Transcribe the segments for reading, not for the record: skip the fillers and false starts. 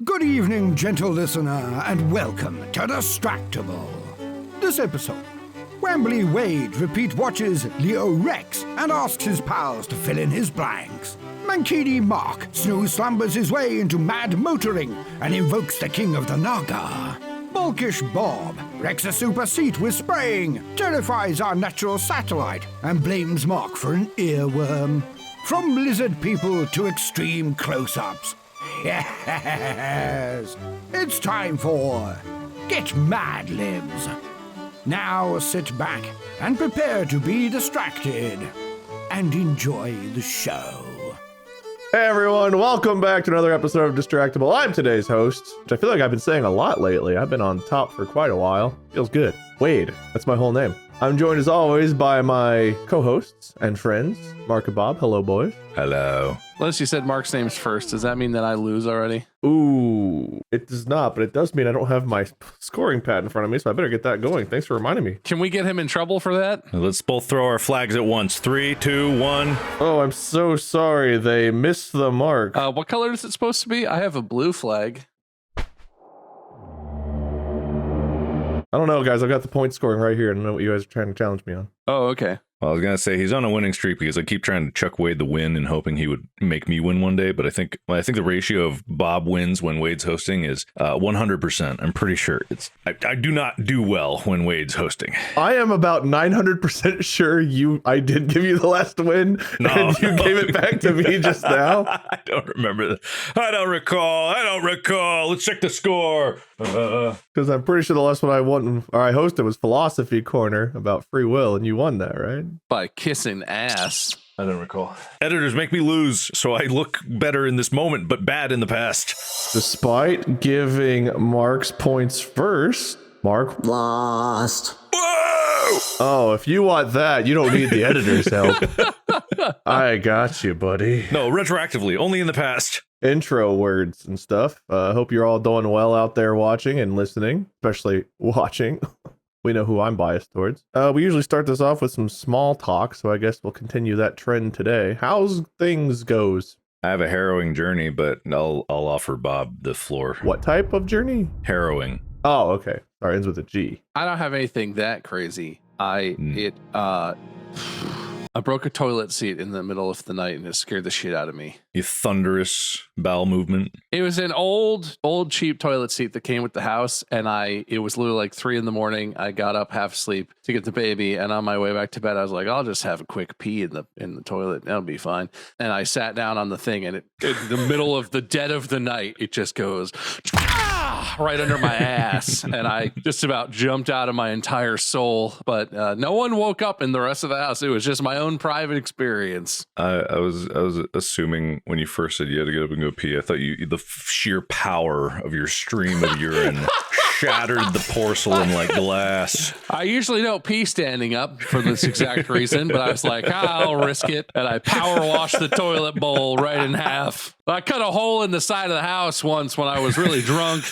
Good evening, gentle listener, and welcome to Distractible. This episode, Wembley Wade repeat watches Leo Rex and asks his pals to fill in his blanks. Mankini Mark snooze slumbers his way into mad motoring and invokes the king of the Naga. Bulkish Bob wrecks a super seat with spraying, terrifies our natural satellite, and blames Mark for an earworm. From lizard people to extreme close-ups. Yes! It's time for Get Mad Libs. Now sit back and prepare to be distracted and enjoy the show. Hey everyone, welcome back to another episode of Distractible. I'm today's host, which I feel like I've been saying a lot lately. I've been on top for quite a while. Feels good. Wade, that's my whole name. I'm joined as always by my co-hosts and friends, Mark and Bob. Hello, boys. Hello. Unless you said Mark's name's first, does that mean that I lose already? Ooh, it does not, but it does mean I don't have my scoring pad in front of me, so I better get that going. Thanks for reminding me. Can we get him in trouble for that? Let's both throw our flags at once. 3, 2, 1. Oh, I'm so sorry. They missed the mark. What color is it supposed to be? I have a blue flag. I don't know, guys. I've got the point scoring right here. I don't know what you guys are trying to challenge me on. Oh, okay. Well, I was going to say he's on a winning streak because I keep trying to chuck Wade the win and hoping he would make me win one day. But I think the ratio of Bob wins when Wade's hosting is 100%. I'm pretty sure I do not do well when Wade's hosting. I am about 900% sure I did give you the last win, and you gave it back to me just now. I don't remember that. I don't recall. Let's check the score. Because I'm pretty sure the last one I hosted was Philosophy Corner about free will, and you won that, right? By kissing ass. I don't recall. Editors make me lose, so I look better in this moment, but bad in the past. Despite giving Mark's points first, Mark lost. Whoa! Oh, if you want that, you don't need the editor's help. I got you, buddy. No, retroactively, only in the past. Intro words and stuff. Hope you're all doing well out there watching and listening, especially watching. We know who I'm biased towards. We usually start this off with some small talk, so I guess we'll continue that trend today. How's things goes? I have a harrowing journey, but I'll offer Bob the floor. What type of journey? Harrowing. Oh, okay. Sorry, ends with a G. I don't have anything that crazy. I broke a toilet seat in the middle of the night and it scared the shit out of me. You thunderous bowel movement. It was an old cheap toilet seat that came with the house, and it was literally like 3 a.m. I got up half asleep to get the baby, and on my way back to bed, I was like, I'll just have a quick pee in the toilet. That'll be fine. And I sat down on the thing, and in the middle of the dead of the night, it just goes right under my ass, and I just about jumped out of my entire soul. But no one woke up in the rest of the house. It was just my own private experience. I was assuming when you first said you had to get up and go pee, I thought the sheer power of your stream of urine shattered the porcelain like glass. I usually don't pee standing up for this exact reason, but I was like, I'll risk it. And I power washed the toilet bowl right in half. I cut a hole in the side of the house once when I was really drunk.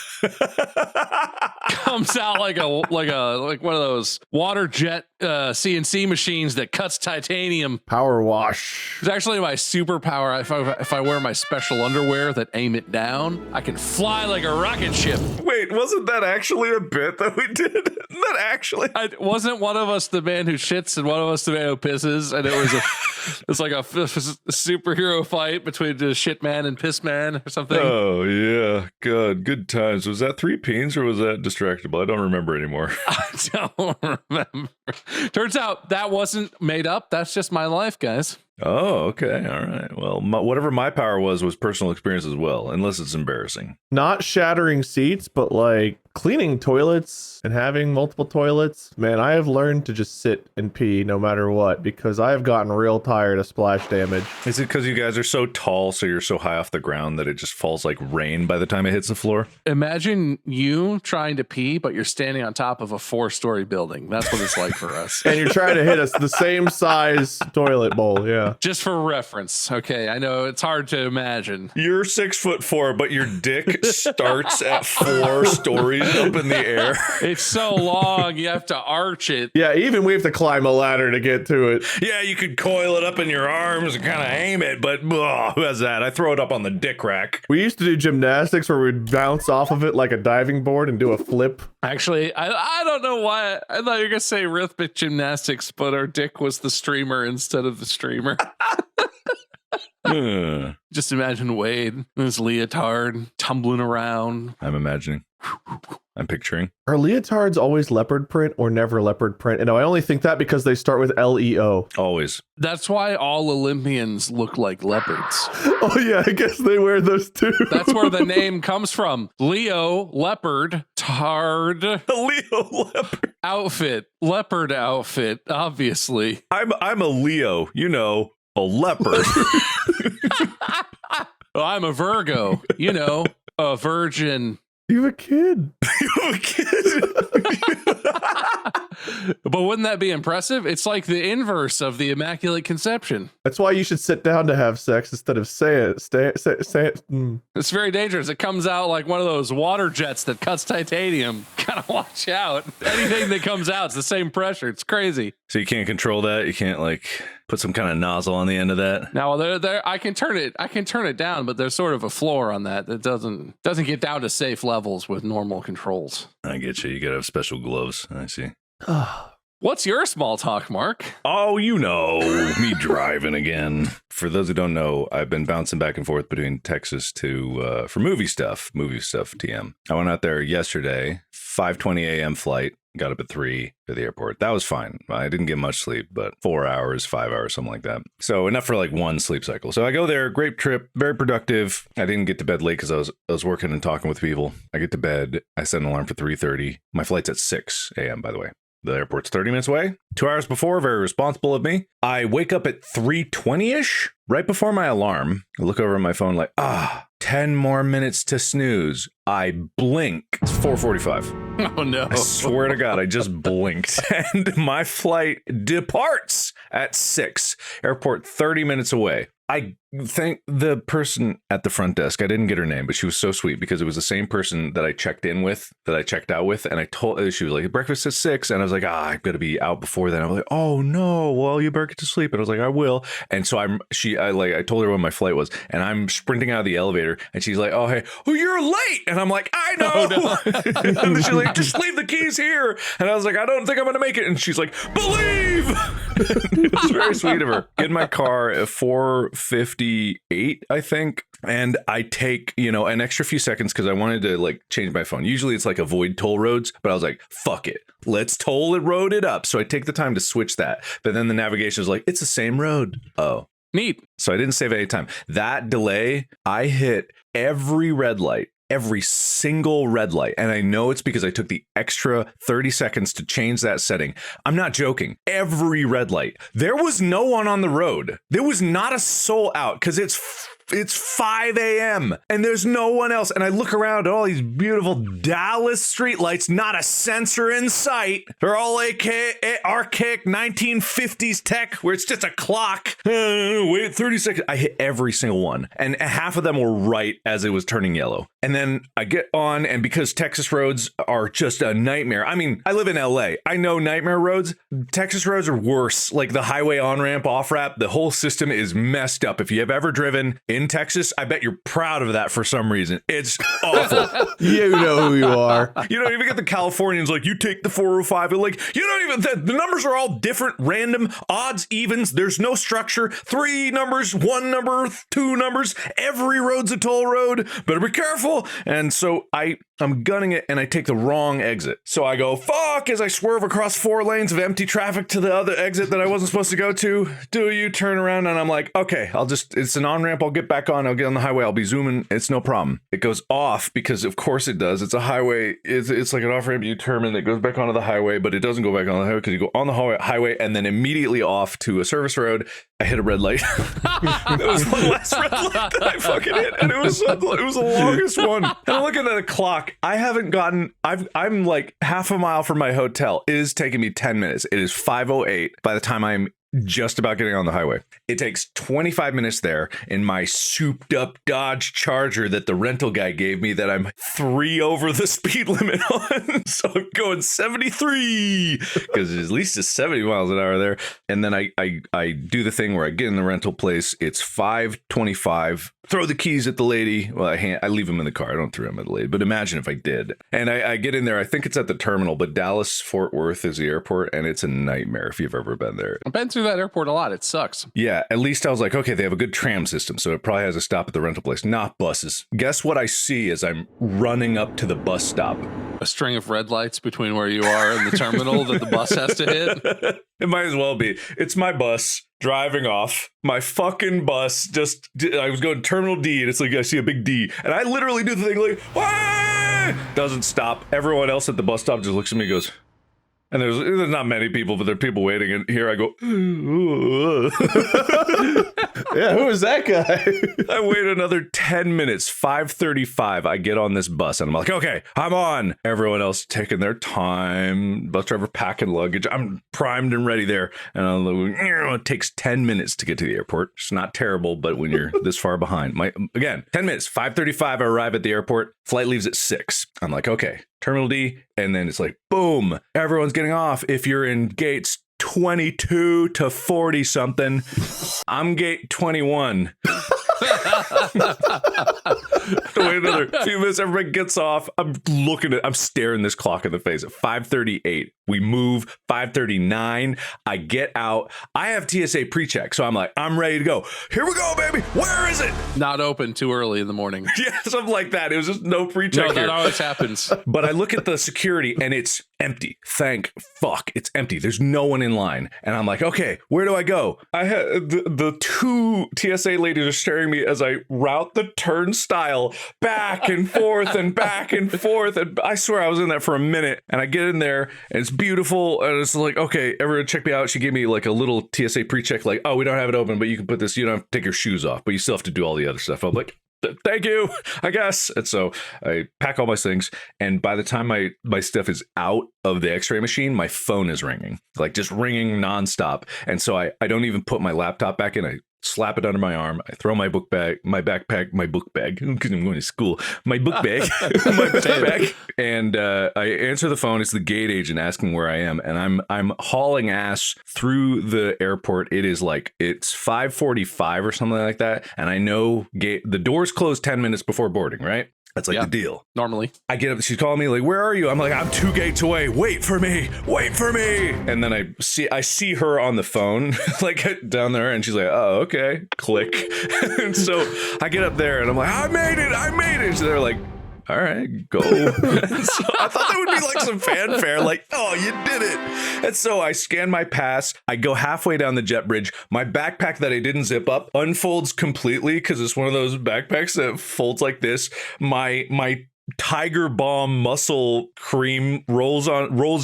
Comes out like one of those water jet CNC machines that cuts titanium. Power wash. It's actually my superpower. If I wear my special underwear that aim it down, I can fly like a rocket ship. Wait, wasn't that actually a bit that we did? That actually wasn't one of us the man who shits and one of us the man who pisses, and it's like a superhero fight between the shit man and piss man or something. Oh yeah, God, good times. Was that 3 Peens or was that Distractible? I don't remember anymore. I don't remember. Turns out that wasn't made up. That's just my life, guys. Oh, okay. All right. Well, whatever my power was personal experience as well, unless it's embarrassing. Not shattering seats, but like cleaning toilets and having multiple toilets. Man, I have learned to just sit and pee no matter what, because I have gotten real tired of splash damage. Is it because you guys are so tall, so you're so high off the ground that it just falls like rain by the time it hits the floor? Imagine you trying to pee, but you're standing on top of a 4-story building. That's what it's like for us. And you're trying to hit us the same size toilet bowl. Yeah. Just for reference. Okay. I know it's hard to imagine. You're 6'4", but your dick starts at 4 stories up in the air. It's so long, you have to arch it. Yeah, even we have to climb a ladder to get to it. Yeah, you could coil it up in your arms and kind of aim it, but who has that? I throw it up on the dick rack. We used to do gymnastics where we'd bounce off of it like a diving board and do a flip. Actually, I don't know why. I thought you were going to say rhythmic gymnastics, but our dick was the streamer instead of the streamer. Just imagine Wade in his leotard tumbling around. I'm imagining. I'm picturing. Are leotards always leopard print or never leopard print? And I only think that because they start with Leo. Always. That's why all Olympians look like leopards. Oh yeah, I guess they wear those too. That's where the name comes from. Leo, leopard, tard. Leo leopard Outfit, leopard outfit, obviously. I'm a Leo, you know, a leopard. Well, I'm a Virgo, you know, a virgin. You have a kid. You have a kid. But wouldn't that be impressive? It's like the inverse of the Immaculate Conception. That's why you should sit down to have sex instead of say it. Say it. It's very dangerous. It comes out like one of those water jets that cuts titanium. Gotta watch out. Anything that comes out, it's the same pressure. It's crazy. So you can't control that? You can't like put some kind of nozzle on the end of that? Now there I can turn it down, but there's sort of a floor on that doesn't get down to safe levels with normal controls. I get you. You gotta have special gloves. I see. What's your small talk, Mark? Oh, you know, me driving again. For those who don't know, I've been bouncing back and forth between Texas to for movie stuff TM. I went out there yesterday, 5:20 a.m. flight. Got up at 3 to the airport. That was fine. I didn't get much sleep, but 4 hours, 5 hours, something like that. So enough for like one sleep cycle. So I go there, great trip, very productive. I didn't get to bed late because I was working and talking with people. I get to bed. I set an alarm for 3:30. My flight's at 6 a.m., by the way. The airport's 30 minutes away. 2 hours before, very responsible of me. I wake up at 3:20-ish, right before my alarm. I look over at my phone like, 10 more minutes to snooze. I blink. It's 4:45. Oh no. I swear to God, I just blinked. And my flight departs at 6. Airport 30 minutes away. I thank the person at the front desk. I didn't get her name, but she was so sweet because it was the same person that I checked in with, that I checked out with. And I told her, she was like, breakfast at 6. And I was like, I'm going to be out before then. I was like, oh no, well, you better get to sleep. And I was like, I will. And so I told her when my flight was, and I'm sprinting out of the elevator and she's like, oh, hey, you're late. And I'm like, I know. Oh, no. And then she's like, just leave the keys here. And I was like, I don't think I'm going to make it. And she's like, believe. It was very sweet of her. Get in my car at 4:58, I think. And I take, an extra few seconds because I wanted to like change my phone. Usually it's like avoid toll roads, but I was like, fuck it. Let's toll it, road it up. So I take the time to switch that. But then the navigation is like, it's the same road. Oh, neat. So I didn't save any time. That delay, I hit every red light. Every single red light. And I know it's because I took the extra 30 seconds to change that setting. I'm not joking. Every red light. There was no one on the road. There was not a soul out because it's 5 a.m. and there's no one else. And I look around at all these beautiful Dallas streetlights, not a sensor in sight. They're all archaic 1950s tech where it's just a clock. Wait 30 seconds. I hit every single one. And half of them were right as it was turning yellow. And then I get on, and because Texas roads are just a nightmare. I mean, I live in LA. I know nightmare roads. Texas roads are worse. Like the highway on-ramp, off-ramp, the whole system is messed up. If you have ever driven in Texas, I bet you're proud of that for some reason. It's awful. You know who you are. You don't even get the Californians like, you take the 405. Like, you don't even, the numbers are all different, random, odds, evens. There's no structure. 3 numbers, 1 number, 2 numbers. Every road's a toll road. Better be careful. And so I'm gunning it and I take the wrong exit. So I go, fuck, as I swerve across 4 lanes of empty traffic to the other exit that I wasn't supposed to go to. Do you turn around? And I'm like, okay, it's an on-ramp. I'll get back on. I'll get on the highway. I'll be zooming. It's no problem. It goes off because of course it does. It's a highway. It's like an off-ramp U-turn and it goes back onto the highway, but it doesn't go back on the highway because you go on the highway and then immediately off to a service road. I hit a red light. It was the last red light that I fucking hit. And it was the longest one. And I'm looking at a clock. I'm like half a mile from my hotel. It is taking me 10 minutes. It is 5:08 by the time I'm just about getting on the highway. It takes 25 minutes there in my souped up Dodge Charger that the rental guy gave me that I'm 3 over the speed limit on. So I'm going 73 because at least it's 70 miles an hour there. And then I do the thing where I get in the rental place. It's 5:25. Throw the keys at the lady. Well, I leave them in the car. I don't throw them at the lady, but imagine if I did. And I get in there. I think it's at the terminal, but Dallas Fort Worth is the airport, and it's a nightmare if you've ever been there. I've been through that airport a lot. It sucks. Yeah, at least I was like, okay, they have a good tram system, so it probably has a stop at the rental place, not buses. Guess what I see as I'm running up to the bus stop? A string of red lights between where you are and the terminal that the bus has to hit. It might as well be. It's my bus driving off. My fucking bus I was going Terminal D, and it's like I see a big D, and I literally do the thing like, "Wah!" Doesn't stop. Everyone else at the bus stop just looks at me and goes, and there's not many people, but there are people waiting, and here I go. Yeah, who is that guy? I wait another 10 minutes, 5:35. I get on this bus, and I'm like, okay, I'm on. Everyone else taking their time. Bus driver packing luggage. I'm primed and ready there. And I'm like, it takes 10 minutes to get to the airport. It's not terrible, but when you're this far behind. Again, 10 minutes, 5:35, I arrive at the airport. Flight leaves at 6. I'm like, okay, Terminal D. And then it's like, boom, everyone's getting off. If you're in gates 22 to 40 something, I'm gate 21. Wait another few minutes, everybody gets off. I'm staring this clock in the face at 5:38. We move 5:39. I get out. I have TSA pre-check, so I'm like, I'm ready to go. Here we go, baby. Where is it? Not open too early in the morning. Yeah, something like that. It was just no pre-check. No, that always happens. But I look at the security and it's empty. Thank fuck, it's empty. There's no one in line. And I'm like, okay, where do I go? I had the 2 TSA ladies are staring at me as I route the turnstile back and forth and back and forth. And I swear I was in there for a minute. And I get in there and it's beautiful. And it's like, okay, everyone check me out. She gave me like a little TSA pre-check, like, oh, we don't have it open, but you can put this, you don't have to take your shoes off, but you still have to do all the other stuff. I'm like, thank you, I guess. And so I pack all my things, and by the time my stuff is out of the x-ray machine, my phone is ringing, like just ringing nonstop. And so I don't even put my laptop back in. I slap it under my arm. I throw my book bag, my book bag, because I'm going to school, my book bag, my backpack, and I answer the phone. It's the gate agent asking where I am, and I'm hauling ass through the airport. It's 5:45 or something like that, and I know the doors close 10 minutes before boarding, right? That's like the deal. Normally. I get up, she's calling me like, where are you? I'm like, I'm 2 gates away. Wait for me. And then I see her on the phone, like down there, and she's like, oh, okay. Click. And so I get up there and I'm like, I made it. So they're like, all right, go. So I thought that would be like some fanfare, like, oh, you did it. And so I scan my pass. I go halfway down the jet bridge. My backpack that I didn't zip up unfolds completely because it's one of those backpacks that folds like this. My Tiger Balm muscle cream rolls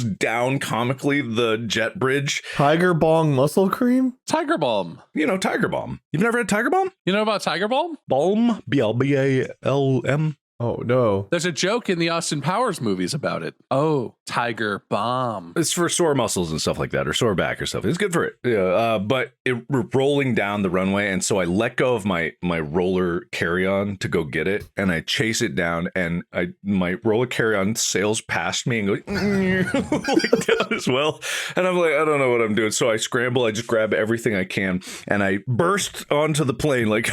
down comically the jet bridge. Tiger Balm muscle cream? Tiger Balm. You know, Tiger Balm. You've never had Tiger Balm? You know about Tiger Balm? Balm, BLBALM. Oh, no. There's a joke in the Austin Powers movies about it. Oh, Tiger Balm. It's for sore muscles and stuff like that, or sore back or stuff. It's good for it. Yeah, but rolling down the runway, and so I let go of my roller carry-on to go get it, and I chase it down, and my roller carry-on sails past me and goes like down as well. And I'm like, I don't know what I'm doing. So I scramble. I just grab everything I can, and I burst onto the plane, like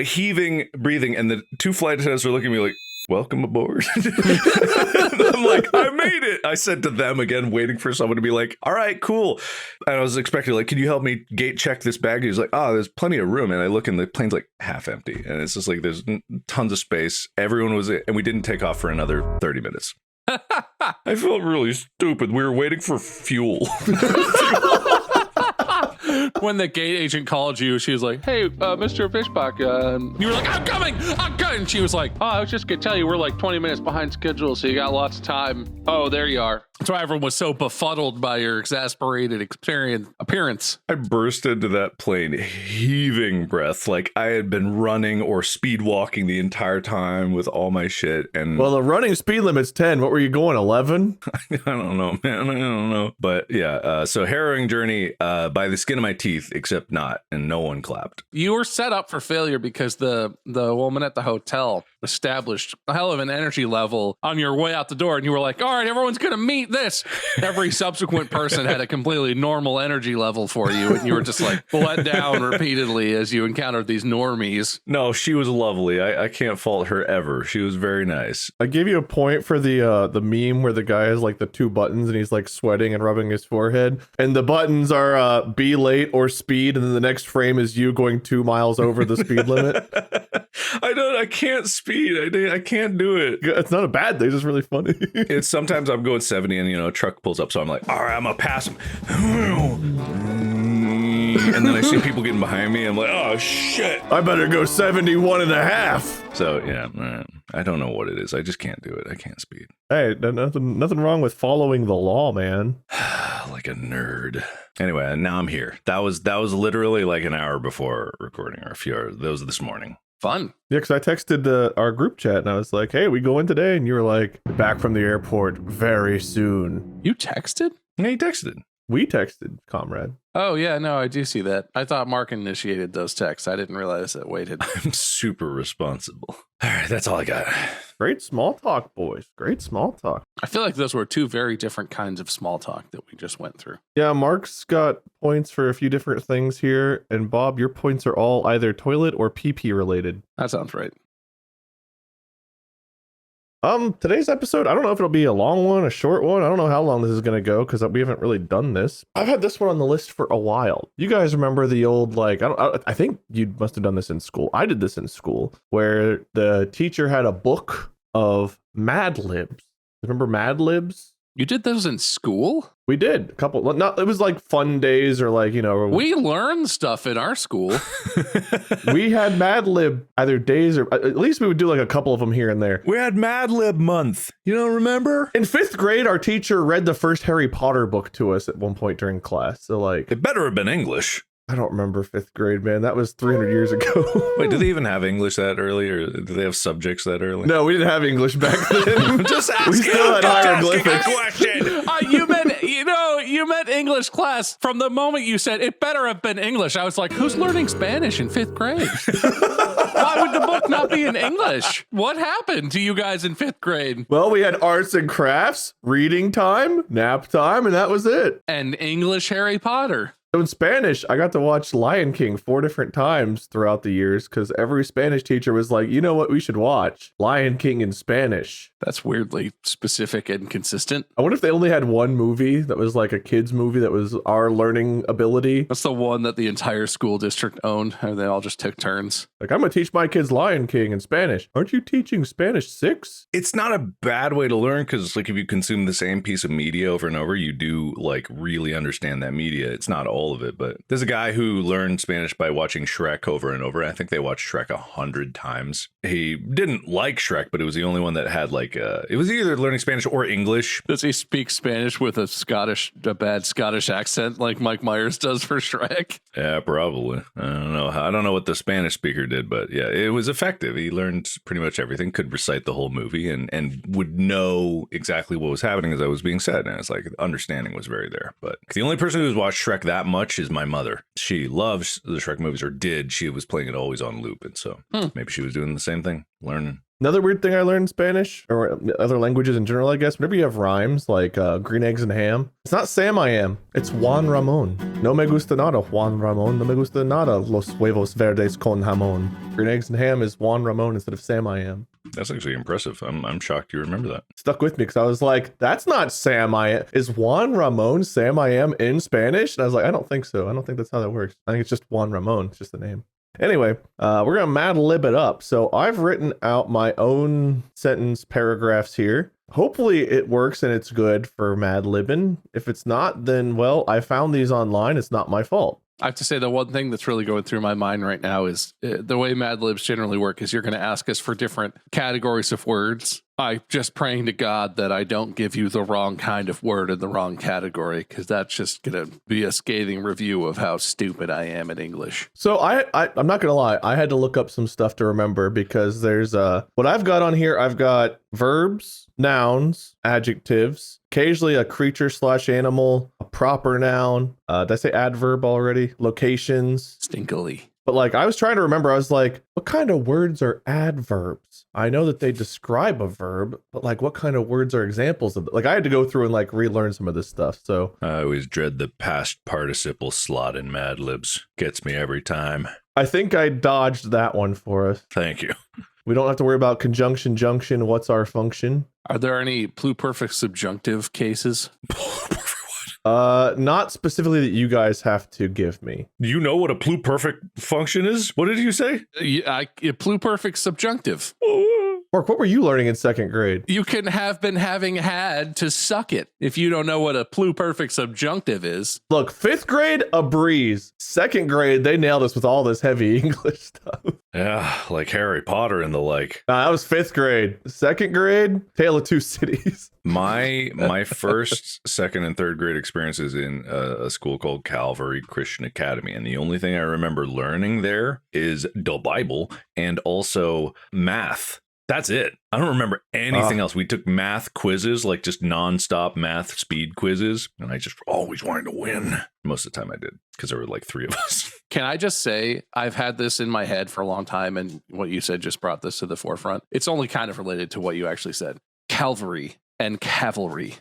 heaving, breathing, and the 2 flight attendants are looking at me like, welcome aboard. I'm like, I made it. I said to them again, waiting for someone to be like, all right, cool. And I was expecting, like, can you help me gate check this bag? He's like, oh, there's plenty of room. And I look and the plane's like half empty. And it's just like, there's tons of space. Everyone was, and we didn't take off for another 30 minutes. I felt really stupid. We were waiting for fuel. When the gate agent called you, she was like, hey, Mr. Fishbach, you were like, I'm coming. She was like, oh, I was just going to tell you, we're like 20 minutes behind schedule, so you got lots of time. Oh, there you are. That's why everyone was so befuddled by your exasperated appearance. I burst into that plane heaving breath like I had been running or speed walking the entire time with all my shit. And Well, the running speed limit's 10. What were you going, 11? I don't know, man. I don't know. But yeah, so harrowing journey by the skin of my teeth, except not. And no one clapped. You were set up for failure because the woman at the hotel established a hell of an energy level on your way out the door. And you were like, all right, everyone's going to meet this. Every subsequent person had a completely normal energy level for you. And you were just like let down repeatedly as you encountered these normies. No, she was lovely. I can't fault her ever. She was very nice. I gave you a point for the meme where the guy has like the 2 buttons and he's like sweating and rubbing his forehead. And the buttons are be late or speed. And then the next frame is you going 2 miles over the speed limit. I can't speed. I can't do it. It's not a bad thing. It's just really funny. It's sometimes I'm going 70 and, a truck pulls up. So I'm like, all right, I'm going to pass him. And then I see people getting behind me. I'm like, oh, shit. I better go 71 and a half. So, yeah, I don't know what it is. I just can't do it. I can't speed. Hey, nothing wrong with following the law, man. Like a nerd. Anyway, now I'm here. That was literally like an hour before recording, or a few hours. That was this morning. Fun. Yeah, because I texted our group chat and I was like, hey, we go in today? And you were like, back from the airport very soon. You texted? Yeah, he texted. We texted, comrade. Oh, yeah, no, I do see that. I thought Mark initiated those texts. I didn't realize that Wade had. I'm super responsible. All right, that's all I got. Great small talk, boys. Great small talk. I feel like those were 2 very different kinds of small talk that we just went through. Yeah, Mark's got points for a few different things here. And Bob, your points are all either toilet or pee-pee related. That sounds right. Today's episode, I don't know if it'll be a long one, a short one. I don't know how long this is going to go because we haven't really done this. I've had this one on the list for a while. You guys remember the old, I think you must have done this in school. I did this in school where the teacher had a book of Mad Libs. Remember Mad Libs? You did those in school? We did a couple. Not it was like fun days or like, we learned stuff in our school. We had Mad Lib either days or at least we would do like a couple of them here and there. We had Mad Lib month. You don't remember? In 5th grade, our teacher read the first Harry Potter book to us at one point during class. So like, it better have been English. I don't remember 5th grade, man. That was 300 years ago. Wait, do they even have English that early, or do they have subjects that early? No, we didn't have English back then. Just asking. We still had hieroglyphics. You meant English class. From the moment you said it better have been English, I was like, who's learning Spanish in 5th grade? Why would the book not be in English? What happened to you guys in 5th grade? Well, we had arts and crafts, reading time, nap time, and that was it. And English Harry Potter. So in Spanish, I got to watch Lion King 4 different times throughout the years because every Spanish teacher was like, you know what we should watch? Lion King in Spanish. That's weirdly specific and consistent. I wonder if they only had one movie that was like a kid's movie that was our learning ability. That's the one that the entire school district owned, and they all just took turns. Like, I'm going to teach my kids Lion King in Spanish. Aren't you teaching Spanish 6? It's not a bad way to learn because, like, if you consume the same piece of media over and over, you do, like, really understand that media. It's not all of it, but there's a guy who learned Spanish by watching Shrek over and over. I think they watched Shrek 100 times. He didn't like Shrek, but it was the only one that had like it was either learning Spanish or English. Does he speak Spanish with a bad Scottish accent like Mike Myers does for Shrek? Yeah, probably. I don't know what the Spanish speaker did, but yeah, it was effective. He learned pretty much everything, could recite the whole movie and would know exactly what was happening as I was being said. And it's like understanding was very there. But the only person who's watched Shrek that much is my mother. She loves the Shrek movies, or did. She was playing it always on loop. And so maybe she was doing the same thing, learning. Another weird thing I learned in Spanish, or other languages in general, I guess, whenever you have rhymes like green eggs and ham, it's not Sam I am, it's Juan Ramon. No me gusta nada, Juan Ramon. No me gusta nada, los huevos verdes con jamón. Green eggs and ham is Juan Ramon instead of Sam I am. That's actually impressive. I'm shocked you remember that. Stuck with me because I was like, that's not Sam I am. Is Juan Ramon Sam I am in Spanish? And I was like, I don't think so. I don't think that's how that works. I think it's just Juan Ramon. It's just the name. Anyway, we're going to Mad Lib it up. So I've written out my own sentence paragraphs here. Hopefully it works and it's good for Mad Libbin'. If it's not, then, well, I found these online. It's not my fault. I have to say the one thing that's really going through my mind right now is the way Mad Libs generally work is you're going to ask us for different categories of words. I'm just praying to God that I don't give you the wrong kind of word in the wrong category, because that's just going to be a scathing review of how stupid I am at English. So I'm not going to lie. I had to look up some stuff to remember because there's what I've got on here. I've got verbs, nouns, adjectives, occasionally a creature / animal, a proper noun. Did I say adverb already? Locations. Stinkily. But like, I was trying to remember, I was like, what kind of words are adverbs? I know that they describe a verb, but like, what kind of words are examples of it? Like, I had to go through and like relearn some of this stuff. So I always dread the past participle slot in Mad Libs. Gets me every time. I think I dodged that one for us. Thank you. We don't have to worry about conjunction, junction. What's our function? Are there any pluperfect subjunctive cases? Not specifically that you guys have to give me. You know what a pluperfect function is? What did you say? Pluperfect subjunctive. Mark, what were you learning in second grade? You can have been having had to suck it if you don't know what a pluperfect subjunctive is. Look, fifth grade, a breeze. Second grade, they nailed us with all this heavy English stuff. Yeah, like Harry Potter and the like. That was fifth grade. Second grade, Tale of Two Cities. My first, second, and third grade experiences in a school called Calvary Christian Academy, and the only thing I remember learning there is the Bible and also math. That's it. I don't remember anything else. We took math quizzes, like just nonstop math speed quizzes, and I just always wanted to win. Most of the time I did, because there were like 3 of us. Can I just say, I've had this in my head for a long time, and what you said just brought this to the forefront. It's only kind of related to what you actually said. Calvary and cavalry.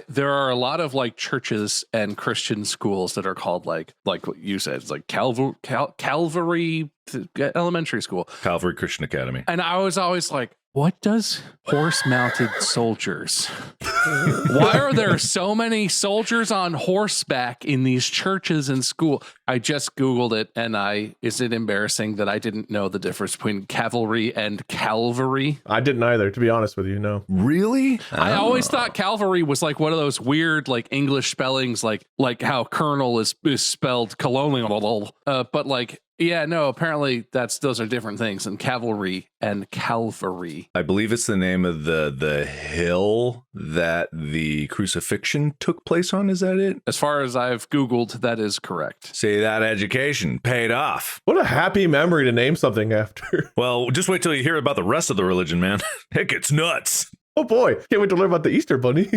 There are a lot of like churches and Christian schools that are called like what you said. It's like Calvary Elementary School. Calvary Christian Academy. And I was always like, what does horse-mounted soldiers? Why are there so many soldiers on horseback in these churches and school? I just Googled it, and is it embarrassing that I didn't know the difference between cavalry and Calvary? I didn't either, to be honest with you, no. Really? I always thought Calvary was like one of those weird like English spellings, like how colonel is spelled colonial, but like, yeah, no, apparently those are different things, and cavalry and Calvary. I believe it's the name of the hill that the crucifixion took place on. Is that it? As far as I've Googled, that is correct. See, that education paid off. What a happy memory to name something after. Well, just wait till you hear about the rest of the religion, man. It gets nuts. Oh boy, can't wait to learn about the Easter Bunny.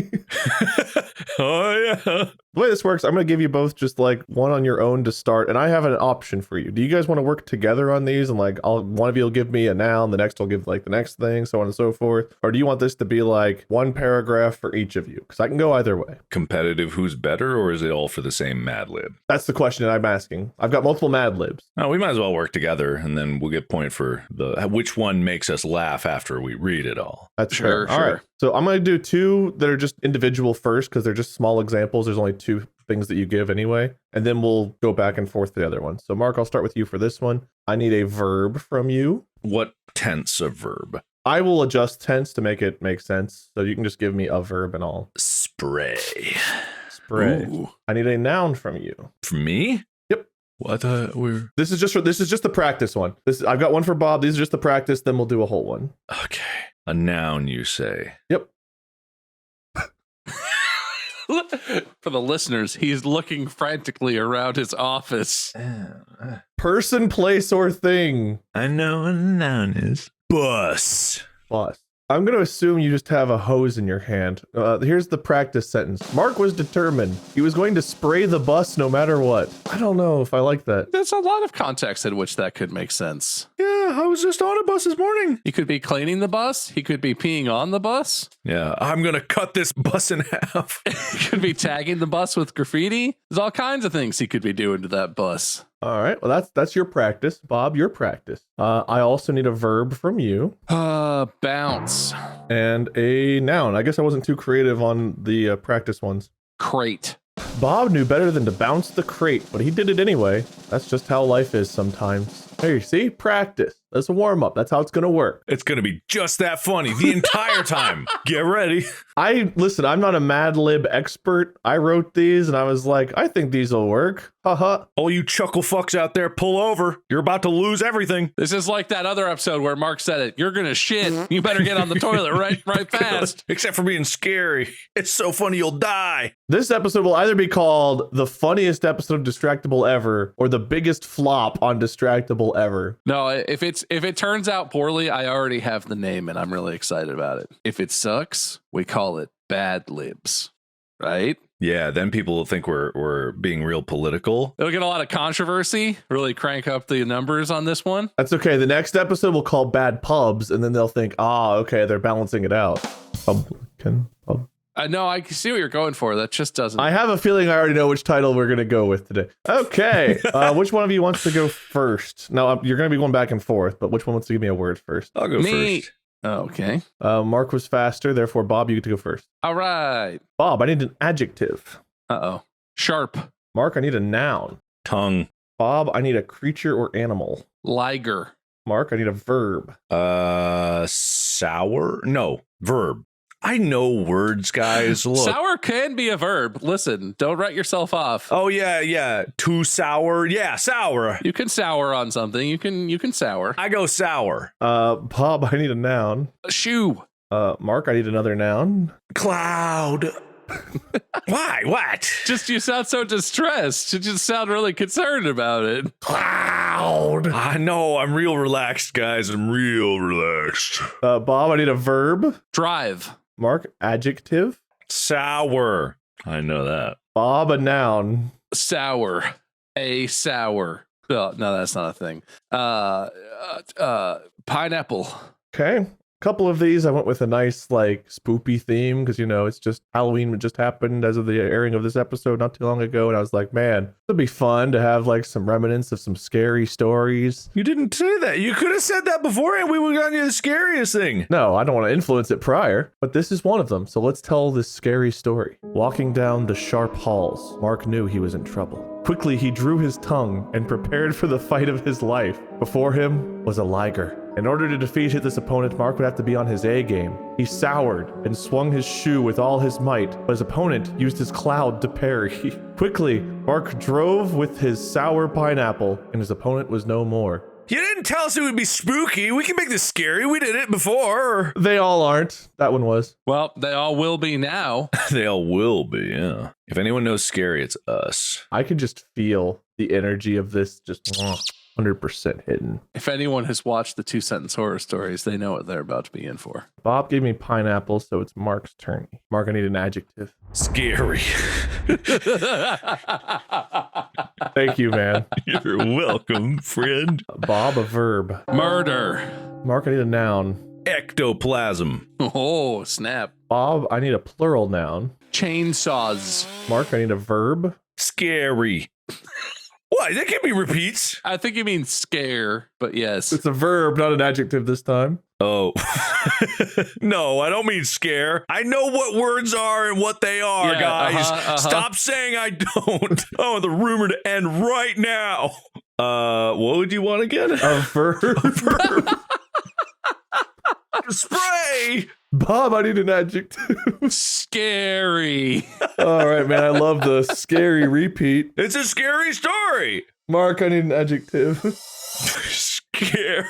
Oh yeah. The way this works, I'm going to give you both just like one on your own to start, and I have an option for you. Do you guys want to work together on these, and like one of you will give me a noun, the next will give like the next thing, so on and so forth? Or do you want this to be like one paragraph for each of you? Because I can go either way. Competitive, who's better, or is it all for the same Mad Lib? That's the question that I'm asking. I've got multiple Mad Libs. Oh, we might as well work together, and then we'll get point for which one makes us laugh after we read it all. That's sure. Fair. All right. So I'm going to do 2 that are just individual first, because they're just small examples. There's only 2 things that you give anyway. And then we'll go back and forth to the other one. So Mark, I'll start with you for this one. I need a verb from you. What tense of verb? I will adjust tense to make it make sense. So you can just give me a verb and all. Spray. Spray. Ooh. I need a noun from you. From me? Yep. What we're This is just the practice one. I've got one for Bob. These are just the practice, then we'll do a whole one. Okay. A noun, you say? Yep. For the listeners, he's looking frantically around his office. Person, place, or thing. I know what a noun is. Bus. Bus. I'm going to assume you just have a hose in your hand. Here's the practice sentence. Mark was determined. He was going to spray the bus no matter what. I don't know if I like that. There's a lot of context in which that could make sense. Yeah, I was just on a bus this morning. He could be cleaning the bus. He could be peeing on the bus. Yeah, I'm going to cut this bus in half. He could be tagging the bus with graffiti. There's all kinds of things he could be doing to that bus. All right. Well, that's your practice. Bob, your practice. I also need a verb from you. Bounce. And a noun. I guess I wasn't too creative on the practice ones. Crate. Bob knew better than to bounce the crate, but he did it anyway. That's just how life is sometimes. Hey, see? Practice. That's a warm-up. That's how it's going to work. It's going to be just that funny the entire time. Get ready. Listen, I'm not a Mad Lib expert. I wrote these and I was like, I think these will work. Haha. All you chuckle fucks out there, pull over. You're about to lose everything. This is like that other episode where Mark said it. You're gonna shit. You better get on the toilet right fast. Except for being scary. It's so funny you'll die. This episode will either be called the funniest episode of Distractible ever or the biggest flop on Distractible ever. No, if it turns out poorly, I already have the name and I'm really excited about it. If it sucks, we call it Bad Libs, right? Yeah, then people will think we're being real political. It'll get a lot of controversy, really crank up the numbers on this one. That's okay. The next episode we'll call Bad Pubs, and then they'll think, okay, they're balancing it out. Publican pub. No, I see what you're going for. That just doesn't. I have a feeling I already know which title we're going to go with today. Okay. Which one of you wants to go first? No, you're going to be going back and forth, but which one wants to give me a word first? I'll go first. Oh, okay. Mark was faster, therefore, Bob, you get to go first. All right. Bob, I need an adjective. Uh-oh. Sharp. Mark, I need a noun. Tongue. Bob, I need a creature or animal. Liger. Mark, I need a verb. Sour? No, verb. I know words, guys. Look. Sour can be a verb. Listen, don't write yourself off. Oh, yeah. Too sour. Yeah, sour. You can sour on something. You can sour. I go sour. Bob, I need a noun. Shoe. Mark, I need another noun. Cloud. Why? What? Just you sound so distressed. You just sound really concerned about it. Cloud. I know. I'm real relaxed, guys. I'm real relaxed. Bob, I need a verb. Drive. Mark, adjective. Sour. I know that. Bob, a noun. Sour. A sour. Oh, no, that's not a thing. Pineapple. Okay. Couple of these I went with a nice like spoopy theme because it's just Halloween just happened as of the airing of this episode not too long ago, and I was like, man, it'd be fun to have like some remnants of some scary stories. You didn't say that. You could have said that beforehand. We would have gotten you the scariest thing. No, I don't want to influence it prior, but this is one of them. So let's tell this scary story. Walking down the sharp halls, Mark knew he was in trouble. Quickly, he drew his tongue and prepared for the fight of his life. Before him was a liger. In order to defeat this opponent, Mark would have to be on his A game. He soured and swung his shoe with all his might, but his opponent used his cloud to parry. Quickly, Mark drove with his sour pineapple, and his opponent was no more. You didn't tell us it would be spooky. We can make this scary. We did it before. They all aren't. That one was. Well, they all will be now. They all will be, yeah. If anyone knows scary, it's us. I can just feel the energy of this just 100% hidden. If anyone has watched the 2-sentence horror stories, they know what they're about to be in for. Bob gave me pineapple, so it's Mark's turn. Mark, I need an adjective. Scary. Thank you, man. You're welcome, friend. Bob, a verb. Murder. Mark, I need a noun. Ectoplasm. Oh, snap. Bob, I need a plural noun. Chainsaws. Mark, I need a verb. Scary. What? That can't be repeats. I think you mean scare, but yes. It's a verb, not an adjective this time. Oh. No, I don't mean scare. I know what words are and what they are, guys. Stop saying I don't. I want the rumor to end right now. What would you want again? A verb. A verb. Spray. Bob, I need an adjective. Scary. All right, man. I love the scary repeat. It's a scary story. Mark, I need an adjective. Scary.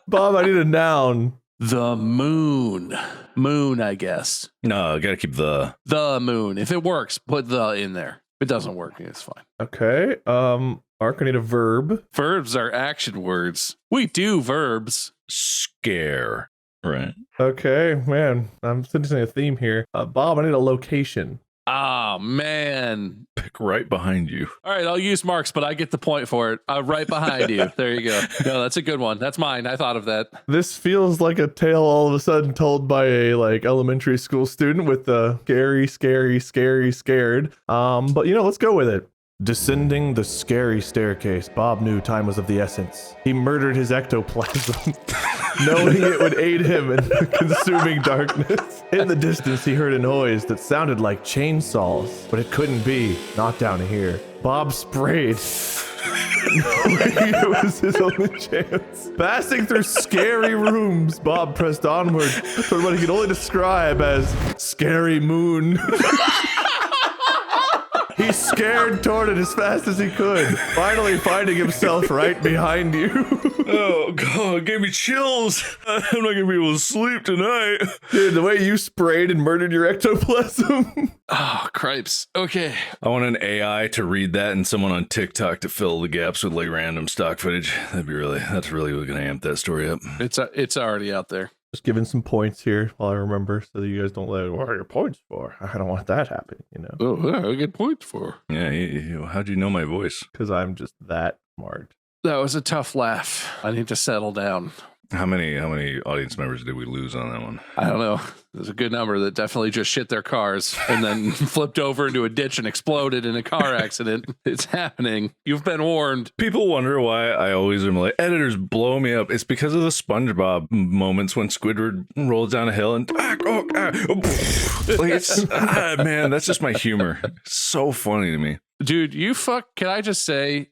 Bob, I need a noun. The moon. Moon, I guess. No, I gotta keep the moon. If it works, put the in there. If it doesn't work, it's fine. Okay. Mark, I need a verb. Verbs are action words. We do verbs. Scare. Right. Okay, man. I'm sensing a theme here. Bob, I need a location. Ah, man. Pick right behind you. All right, I'll use Mark's, but I get the point for it. Right behind you. There you go. No, that's a good one. That's mine. I thought of that. This feels like a tale all of a sudden told by a elementary school student with the scared. But let's go with it. Descending the scary staircase, Bob knew time was of the essence. He murdered his ectoplasm, knowing it would aid him in the consuming darkness. In the distance, he heard a noise that sounded like chainsaws, but it couldn't be. Not down here. Bob sprayed It was his only chance. Passing through scary rooms, Bob pressed onward toward what he could only describe as scary moon. He scared toward it as fast as he could, finally finding himself right behind you. Oh, God, it gave me chills. I'm not going to be able to sleep tonight. Dude, the way you sprayed and murdered your ectoplasm. Oh, cripes. Okay. I want an AI to read that and someone on TikTok to fill the gaps with like random stock footage. That's really going to amp that story up. It's already out there. Just giving some points here while I remember so that you guys don't let what are your points for? I don't want that happening, you know. Oh, I get points for. Yeah, how'd you know my voice? Because I'm just that smart. That was a tough laugh. I need to settle down. How many audience members did we lose on that one? I don't know. There's a good number that definitely just shit their cars and then flipped over into a ditch and exploded in a car accident. It's happening. You've been warned. People wonder why I always am like, editors blow me up. It's because of the SpongeBob moments when Squidward rolls down a hill and like it's man, that's just my humor. It's so funny to me. Dude, can I just say,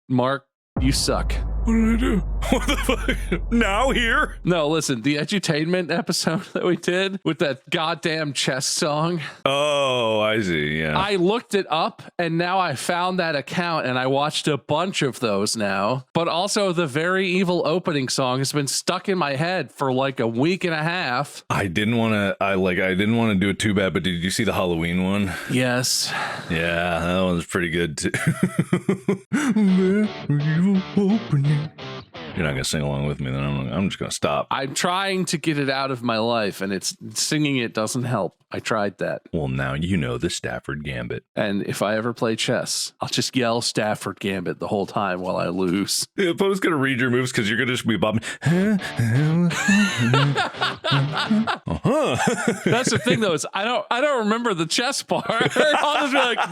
Mark, you suck. What did I do? What the fuck? Now here? No, listen, the edutainment episode that we did with that goddamn chess song. Oh, I see. Yeah. I looked it up and now I found that account and I watched a bunch of those now. But also the Very Evil opening song has been stuck in my head for like a week and a half. I didn't want to do it too bad, but did you see the Halloween one? Yes. Yeah, that one's pretty good too. Very evil opening. You're not gonna sing along with me, then I'm just gonna stop. I'm trying to get it out of my life, and singing it doesn't help. I tried that. Well, now you know the Stafford Gambit. And if I ever play chess, I'll just yell Stafford Gambit the whole time while I lose. Yeah, if I was gonna read your moves, because you're gonna just be bobbing. That's the thing, though, is I don't remember the chess part. I'll just be like,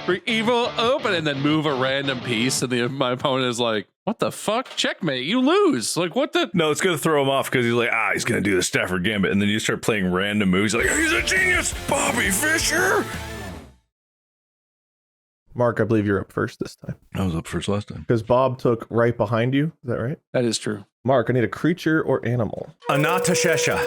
very evil open, and then move a random piece, and my opponent is like, what the fuck? Checkmate, you lose. Like, what the? No, it's going to throw him off because he's like, he's going to do the Stafford Gambit. And then you start playing random moves. Like, he's a genius, Bobby Fischer. Mark, I believe you're up first this time. I was up first last time. Because Bob took right behind you. Is that right? That is true. Mark, I need a creature or animal. Anatashesha.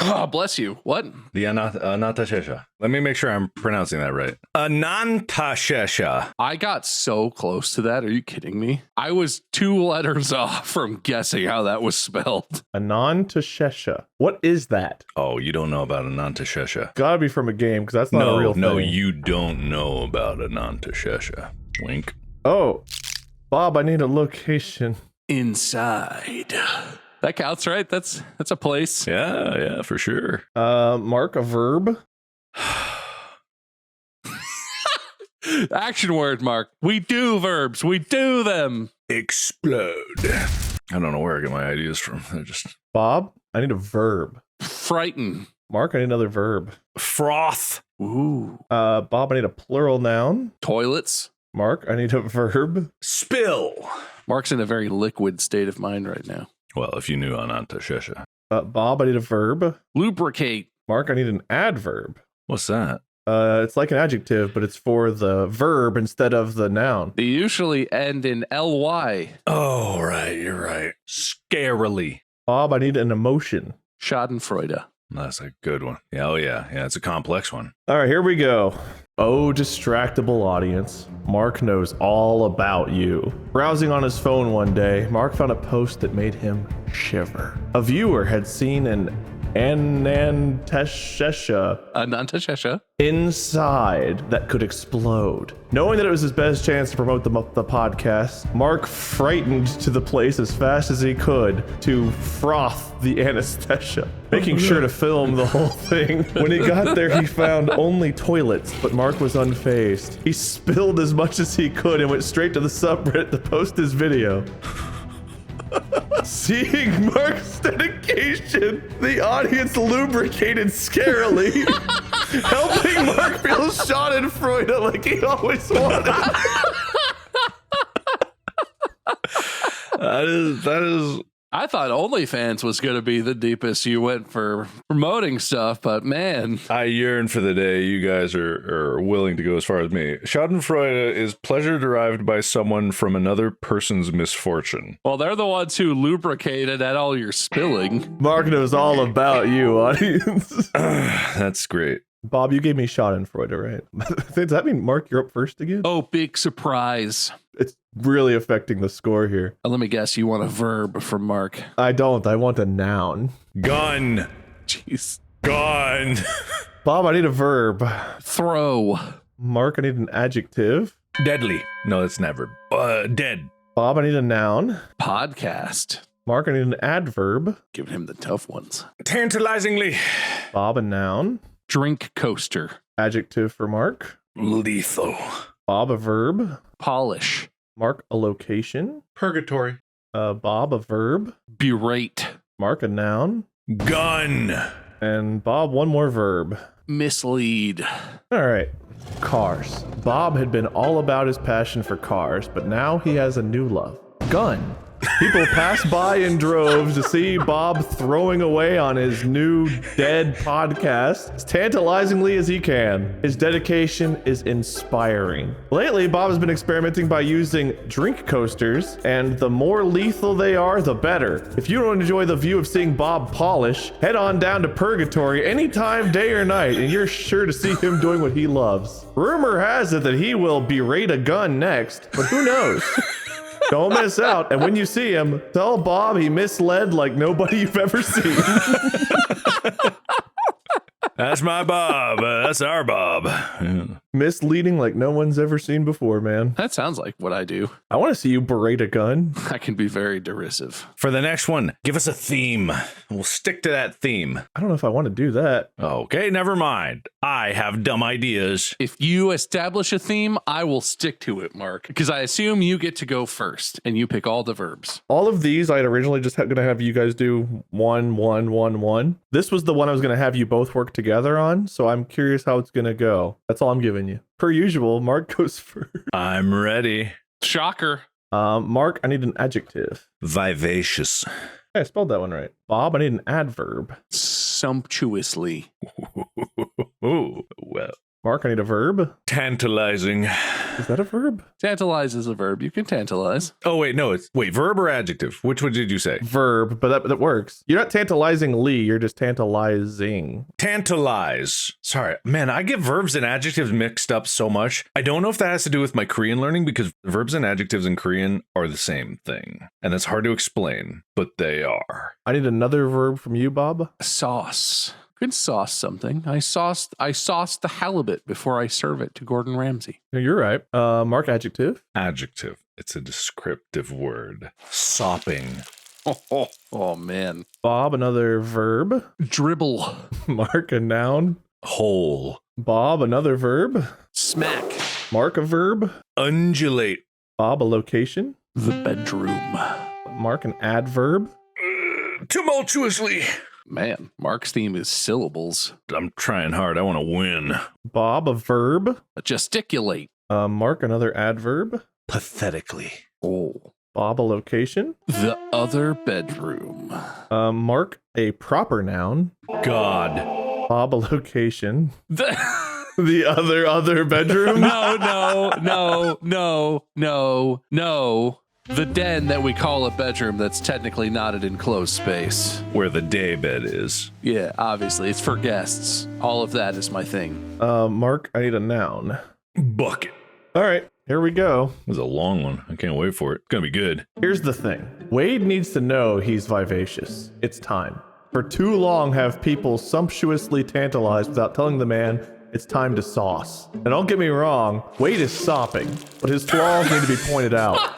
Oh, bless you. What? The Anatashesha. Let me make sure I'm pronouncing that right. Anantashesha. I got so close to that. Are you kidding me? I was 2 letters off from guessing how that was spelled. Anantashesha. What is that? Oh, you don't know about Anantashesha. Gotta be from a game, because that's not a real thing. No, you don't know about Anantashesha. Wink. Oh, Bob, I need a location. Inside. That counts, right? That's a place. Yeah, for sure. Mark, a verb. Action word, Mark. We do verbs. We do them. Explode. I don't know where I get my ideas from. They're just... Bob, I need a verb. Frighten. Mark, I need another verb. Froth. Ooh. Bob, I need a plural noun. Toilets. Mark, I need a verb. Spill. Mark's in a very liquid state of mind right now. Well, if you knew Anantashesha. Bob, I need a verb. Lubricate. Mark, I need an adverb. What's that? It's like an adjective, but it's for the verb instead of the noun. They usually end in ly. Oh, right. You're right. Scarily. Bob, I need an emotion. Schadenfreude. That's a good one. Yeah, oh, yeah. Yeah, it's a complex one. All right, here we go. Oh, distractible audience. Mark knows all about you. Browsing on his phone one day, Mark found a post that made him shiver. A viewer had seen an Anantashesha inside that could explode. Knowing that it was his best chance to promote the podcast, Mark frightened to the place as fast as he could to froth the anesthesia, making sure to film the whole thing. When he got there, he found only toilets, but Mark was unfazed. He spilled as much as he could and went straight to the subreddit to post his video. Seeing Mark's dedication, the audience lubricated scarily, helping Mark feel schadenfreude like he always wanted. That is I thought OnlyFans was going to be the deepest you went for promoting stuff, but man. I yearn for the day you guys are willing to go as far as me. Schadenfreude is pleasure derived by someone from another person's misfortune. Well, they're the ones who lubricated at all your spilling. Mark knows all about you, audience. That's great. Bob, you gave me Schadenfreude, right? Does that mean, Mark, you're up first again? Oh, big surprise. It's really affecting the score here. Let me guess, you want a verb from Mark. I don't. I want a noun. Gun. Jeez. Gun. Bob, I need a verb. Throw. Mark, I need an adjective. Deadly. No, that's never. Dead. Bob, I need a noun. Podcast. Mark, I need an adverb. Giving him the tough ones. Tantalizingly. Bob, a noun. Drink coaster. Adjective for Mark. Lethal. Bob, a verb. Polish. Mark, a location. Purgatory. Bob, a verb. Berate. Mark, a noun. Gun. And Bob, one more verb. Mislead. All right. Cars. Bob had been all about his passion for cars, but now he has a new love. Gun. People pass by in droves to see Bob throwing away on his new dead podcast as tantalizingly as he can. His dedication is inspiring. Lately, Bob has been experimenting by using drink coasters, and the more lethal they are, the better. If you don't enjoy the view of seeing Bob polish, head on down to Purgatory anytime, day or night, and you're sure to see him doing what he loves. Rumor has it that he will berate a gun next, but who knows? Don't miss out. And when you see him, tell Bob he misled like nobody you've ever seen. That's my Bob. That's our Bob. Yeah. Misleading like no one's ever seen before, man. That sounds like what I do. I want to see you berate a gun. I can be very derisive. For the next one, give us a theme. We'll stick to that theme. I don't know if I want to do that. Okay, never mind. I have dumb ideas. If you establish a theme, I will stick to it, Mark, because I assume you get to go first and you pick all the verbs. All of these, I'd originally just going to have you guys do 1, 1, 1, 1. This was the one I was going to have you both work together on, so I'm curious how it's going to go. That's all I'm giving you. Per usual, Mark goes first. I'm ready. Shocker. Mark, I need an adjective. Vivacious. Hey, I spelled that one right. Bob, I need an adverb. Sumptuously. Ooh, well. Mark, I need a verb. Tantalizing. Is that a verb? Tantalize is a verb. You can tantalize. Oh, wait, no, wait, verb or adjective? Which one did you say? Verb, but that works. You're not tantalizingly, you're just tantalizing. Tantalize. Sorry, man, I get verbs and adjectives mixed up so much. I don't know if that has to do with my Korean learning because verbs and adjectives in Korean are the same thing. And it's hard to explain, but they are. I need another verb from you, Bob. Sauce. You can sauce something. I sauced the halibut before I serve it to Gordon Ramsay. No, you're right. Mark, adjective. Adjective. It's a descriptive word. Sopping. Oh man. Bob, another verb. Dribble. Mark, a noun. Whole. Bob, another verb. Smack. Mark, a verb. Undulate. Bob, a location. The bedroom. Mark, an adverb. Tumultuously. Man, Mark's theme is syllables. I'm trying hard. I want to win. Bob, a verb. Gesticulate. Mark, another adverb. Pathetically. Oh. Bob, a location. The other bedroom. Mark, a proper noun. God. Bob, a location. The other bedroom. No. The den that we call a bedroom that's technically not an enclosed space. Where the day bed is. Yeah, obviously. It's for guests. All of that is my thing. Mark, I need a noun. Bucket. All right, here we go. This is a long one. I can't wait for it. It's going to be good. Here's the thing. Wade needs to know he's vivacious. It's time. For too long have people sumptuously tantalized without telling the man it's time to sauce. And don't get me wrong, Wade is sopping, but his flaws need to be pointed out.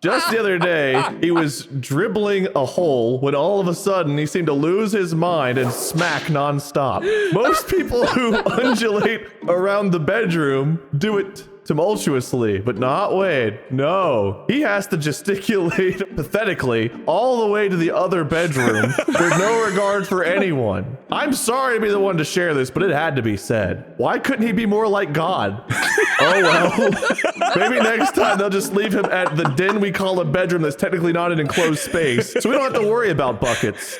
Just the other day, he was dribbling a hole when all of a sudden he seemed to lose his mind and smack nonstop. Most people who undulate around the bedroom do it tumultuously, but not Wade. No, he has to gesticulate pathetically all the way to the other bedroom with no regard for anyone. I'm sorry to be the one to share this, but it had to be said. Why couldn't he be more like God? Oh well. Maybe next time they'll just leave him at the den we call a bedroom that's technically not an enclosed space, so we don't have to worry about buckets.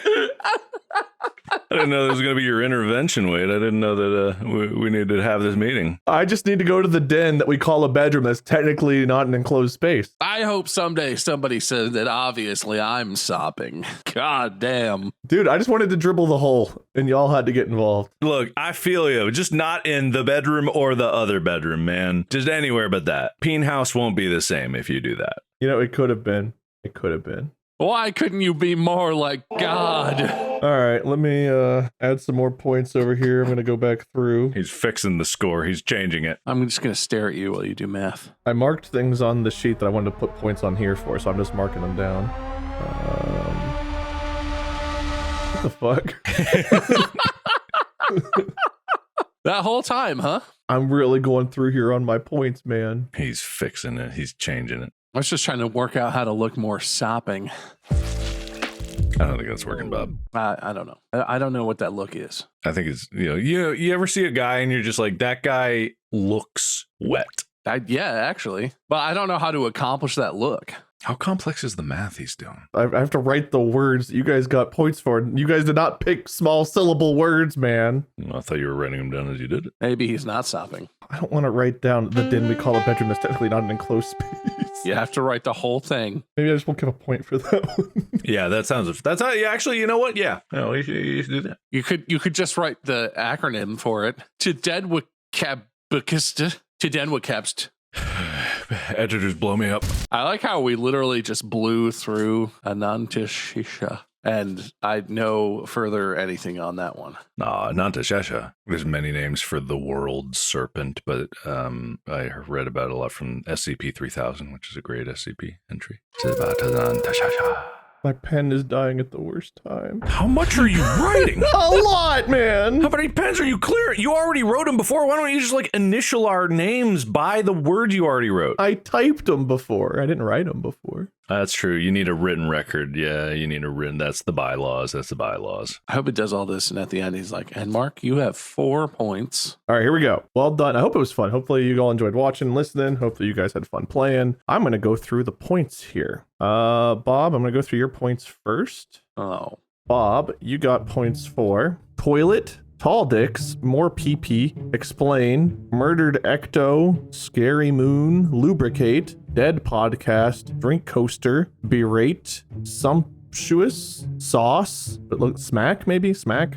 I didn't know this was going to be your intervention, Wade. I didn't know that we needed to have this meeting. I just need to go to the den that we call a bedroom that's technically not an enclosed space. I hope someday somebody says that obviously I'm sopping. God damn. Dude, I just wanted to dribble the hole, and y'all had to get involved. Look, I feel you. Just not in the bedroom or the other bedroom, man. Just anywhere but that. Peen House won't be the same if you do that. You know, it could have been. It could have been. Why couldn't you be more like God? All right, let me add some more points over here. I'm going to go back through. He's fixing the score. He's changing it. I'm just going to stare at you while you do math. I marked things on the sheet that I wanted to put points on here for, so I'm just marking them down. What the fuck? That whole time, huh? I'm really going through here on my points, man. He's fixing it. He's changing it. I was just trying to work out how to look more sopping. I don't think that's working, Bob. I don't know. I don't know what that look is. I think it's, you ever see a guy and you're just like, that guy looks wet. Yeah, actually. But I don't know how to accomplish that look. How complex is the math he's doing? I have to write the words that you guys got points for. You guys did not pick small syllable words, man. I thought you were writing them down as you did it. Maybe he's not sopping. I don't want to write down the den we call a bedroom that's technically not an enclosed space. You have to write the whole thing. Maybe I just won't give a point for that one. Yeah, that's how, yeah, actually, you know what? Yeah. No, you should do that. You could just write the acronym for it. Tedwakabst. Editors blow me up. I like how we literally just blew through Anantishisha, and I know further anything on that one. Nantashesha. There's many names for the world serpent, but I read about it a lot from SCP-3000, which is a great SCP entry. It's about Nantashesha. My pen is dying at the worst time. How much are you writing? A lot, man. How many pens are you clearing? You already wrote them before. Why don't you just initial our names by the word you already wrote? I typed them before. I didn't write them before. That's true. You need a written record. Yeah, you need a written. That's the bylaws. I hope it does all this, and at the end he's like, and Mark, you have 4 points. All right, here we go. Well done. I hope it was fun. Hopefully you all enjoyed watching, listening. Hopefully you guys had fun playing. I'm going to go through the points here. Bob, I'm going to go through your points first. Oh. Bob, you got points for toilet, tall dicks, more pee-pee, explain, murdered ecto, scary moon, lubricate, dead podcast, drink coaster, berate, sumptuous, sauce, smack maybe? Smack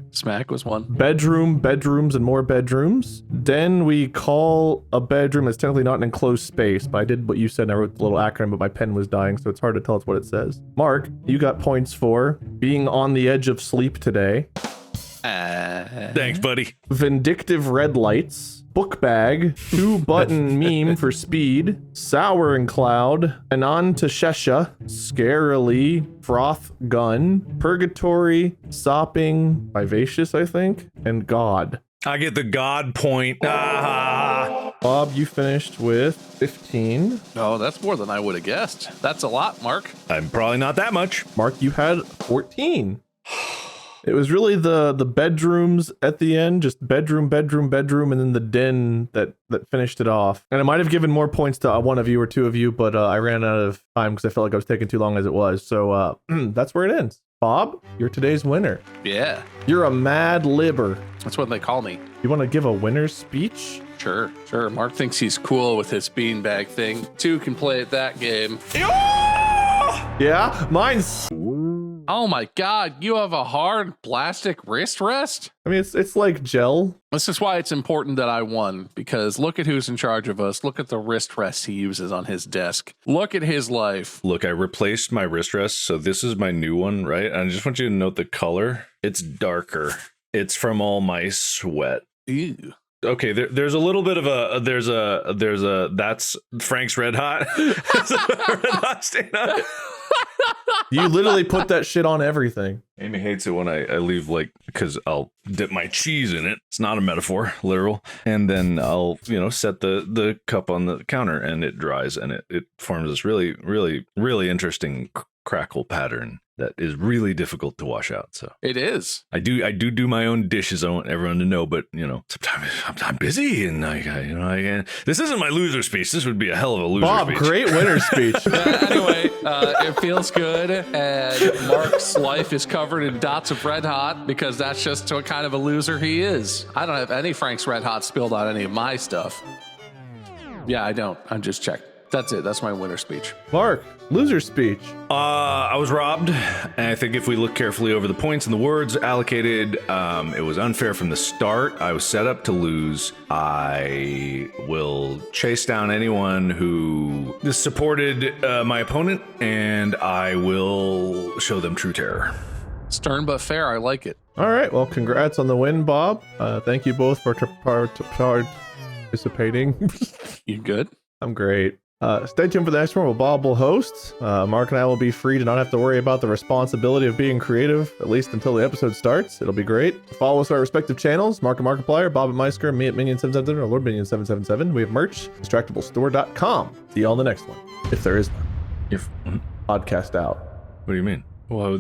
was one. Bedroom, bedrooms, and more bedrooms. Den we call a bedroom that's technically not an enclosed space, but I did what you said and I wrote the little acronym, but my pen was dying, so it's hard to tell us what it says. Mark, you got points for being on the edge of sleep today. Thanks, buddy. Vindictive red lights, book bag, 2-button meme for speed, sour and cloud, anon to shesha, scarily, froth gun, purgatory, sopping, vivacious, I think, and God. I get the God point. Bob, you finished with 15. Oh, that's more than I would have guessed. That's a lot, Mark. I'm probably not that much. Mark, you had 14. It was really the bedrooms at the end, just bedroom, bedroom, bedroom, and then the den that finished it off. And I might have given more points to one of you or two of you, but I ran out of time because I felt like I was taking too long as it was. So that's where it ends. Bob, you're today's winner. Yeah. You're a Mad Libber. That's what they call me. You want to give a winner's speech? Sure. Mark thinks he's cool with his beanbag thing. 2 can play at that game. Yeah, mine's... Oh my God, you have a hard plastic wrist rest? I mean, it's like gel. This is why it's important that I won, because look at who's in charge of us. Look at the wrist rest he uses on his desk. Look at his life. Look, I replaced my wrist rest, so this is my new one, right? And I just want you to note the color. It's darker. It's from all my sweat. Ew. Okay, there's a little bit of that's Frank's Red Hot. There's a Red Hot stain on it. You literally put that shit on everything. Amy hates it when I leave, like, because I'll dip my cheese in it. It's not a metaphor, literal. And then I'll, set the cup on the counter and it dries and it forms this really, really, really interesting crackle pattern that is really difficult to wash out. So it is. I do my own dishes. I want everyone to know, but sometimes I'm busy and this isn't my loser speech. This would be a hell of a loser speech. Bob, great winner speech. Anyway, it feels good, and Mark's life is covered in dots of Red Hot because that's just what kind of a loser he is. I don't have any Frank's Red Hot spilled on any of my stuff. Yeah, I don't. I'm just checking. That's it. That's my winner speech. Mark, loser speech. I was robbed, and I think if we look carefully over the points and the words allocated, it was unfair from the start. I was set up to lose. I will chase down anyone who supported my opponent, and I will show them true terror. Stern but fair. I like it. All right. Well, congrats on the win, Bob. Thank you both for participating. You good? I'm great. Stay tuned for the next one where Bob will host. Mark and I will be free to not have to worry about the responsibility of being creative, at least until the episode starts. It'll be great. Follow us on our respective channels, Mark at Markiplier, Bob at Meisker, me at Minion777, or Lord Minion777. We have merch, distractiblestore.com. See you all in the next one, if there is one. If Podcast out. What do you mean? Well,